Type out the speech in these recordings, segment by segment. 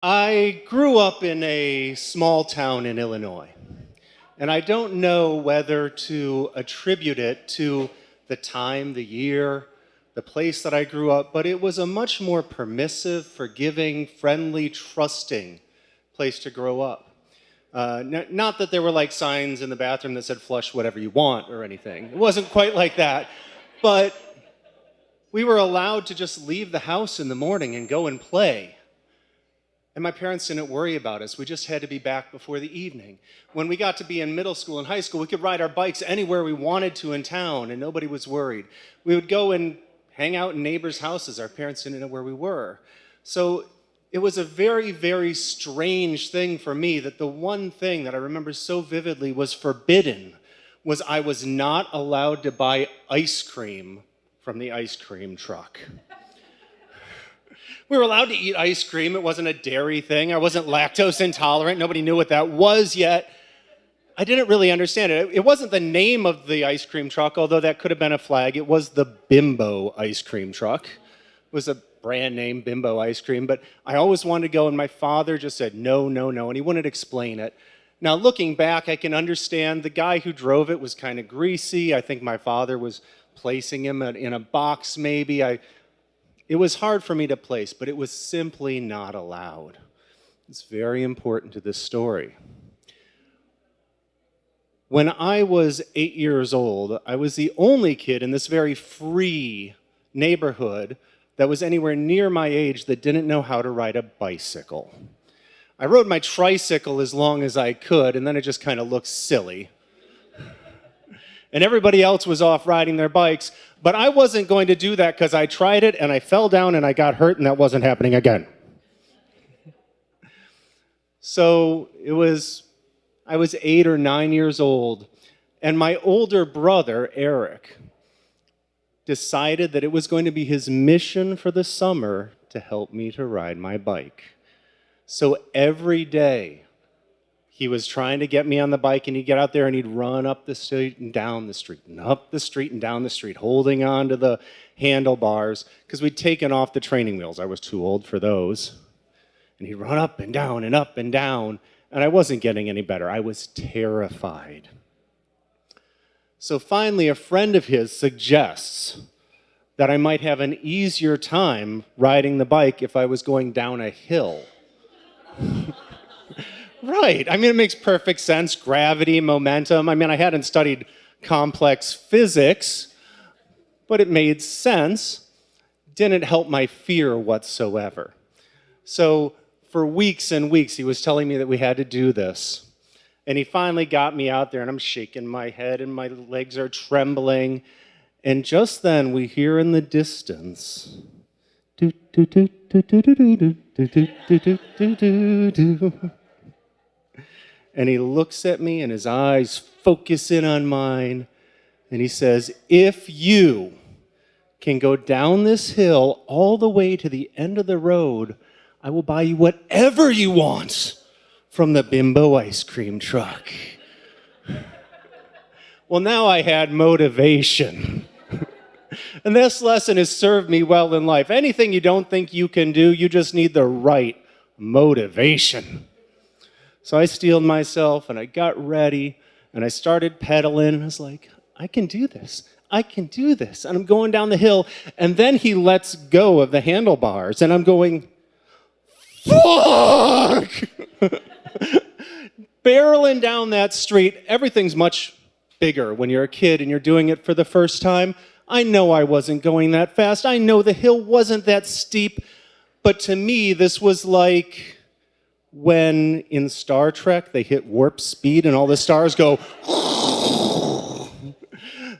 I grew up in a small town in Illinois, and I don't know whether to attribute it to the time, the year, the place that I grew up, but it was a much more permissive, forgiving, friendly, trusting place to grow up. Not that there were like signs in the bathroom that said flush whatever you want or anything. It wasn't quite like that, but we were allowed to just leave the house in the morning and go and play. And my parents didn't worry about us. We just had to be back before the evening. When we got to be in middle school and high school, we could ride our bikes anywhere we wanted to in town, and nobody was worried. We would go and hang out in neighbors' houses. Our parents didn't know where we were. So it was a very, very strange thing for me that the one thing that I remember so vividly was forbidden was I was not allowed to buy ice cream from the ice cream truck. We were allowed to eat ice cream. It wasn't a dairy thing. I wasn't lactose intolerant. Nobody knew what that was yet. I didn't really understand it. It wasn't the name of the ice cream truck, although that could have been a flag. It was the Bimbo ice cream truck. It was a brand name, Bimbo ice cream. But I always wanted to go, and my father just said, no, no, no, and he wouldn't explain it. Now, looking back, I can understand the guy who drove it was kind of greasy. I think my father was placing him in a box, maybe. It was hard for me to place, but it was simply not allowed. It's very important to this story. When I was 8 years old, I was the only kid in this very free neighborhood that was anywhere near my age that didn't know how to ride a bicycle. I rode my tricycle as long as I could, and then it just kind of looked silly. And everybody else was off riding their bikes, but I wasn't going to do that because I tried it and I fell down and I got hurt, and that wasn't happening again. So I was 8 or 9 years old, and my older brother, Eric, decided that it was going to be his mission for the summer to help me to ride my bike. So every day, he was trying to get me on the bike, and he'd get out there and he'd run up the street and down the street and up the street and down the street, holding on to the handlebars because we'd taken off the training wheels. I was too old for those. And he'd run up and down and up and down, and I wasn't getting any better. I was terrified. So finally, a friend of his suggests that I might have an easier time riding the bike if I was going down a hill. Right. I mean, it makes perfect sense. Gravity, momentum. I mean, I hadn't studied complex physics, but it made sense. Didn't help my fear whatsoever. So for weeks and weeks, he was telling me that we had to do this. And he finally got me out there, and I'm shaking my head, and my legs are trembling. And just then, we hear in the distance, do do do do do do do do do do do do do. And he looks at me, and his eyes focus in on mine, and he says, if you can go down this hill all the way to the end of the road, I will buy you whatever you want from the Bimbo ice cream truck. Well, now I had motivation. And this lesson has served me well in life. Anything you don't think you can do, you just need the right motivation. So I steeled myself, and I got ready, and I started pedaling, and I was like, I can do this. I can do this. And I'm going down the hill, and then he lets go of the handlebars, and I'm going, fuck! Barreling down that street. Everything's much bigger when you're a kid and you're doing it for the first time. I know I wasn't going that fast. I know the hill wasn't that steep, but to me, this was like when in Star Trek they hit warp speed and all the stars go.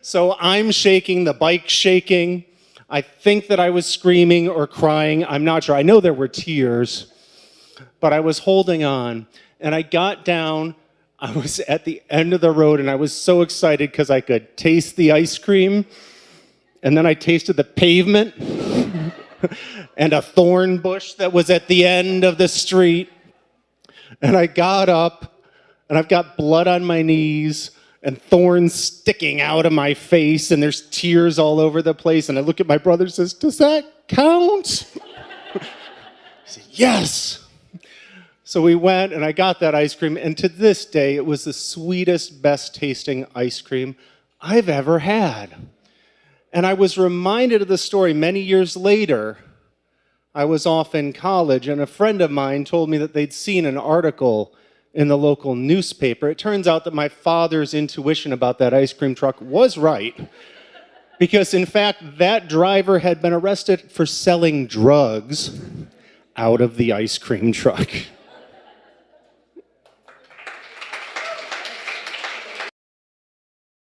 So I'm shaking, the bike's shaking. I think that I was screaming or crying. I'm not sure. I know there were tears, but I was holding on. And I got down. I was at the end of the road, and I was so excited because I could taste the ice cream. And then I tasted the pavement and a thorn bush that was at the end of the street. And I got up, and I've got blood on my knees and thorns sticking out of my face, and there's tears all over the place. And I look at my brother and says, does that count? He said, yes. So we went and I got that ice cream, and to this day, it was the sweetest, best tasting ice cream I've ever had. And I was reminded of the story many years later. I was off in college, and a friend of mine told me that they'd seen an article in the local newspaper. It turns out that my father's intuition about that ice cream truck was right, because in fact, that driver had been arrested for selling drugs out of the ice cream truck.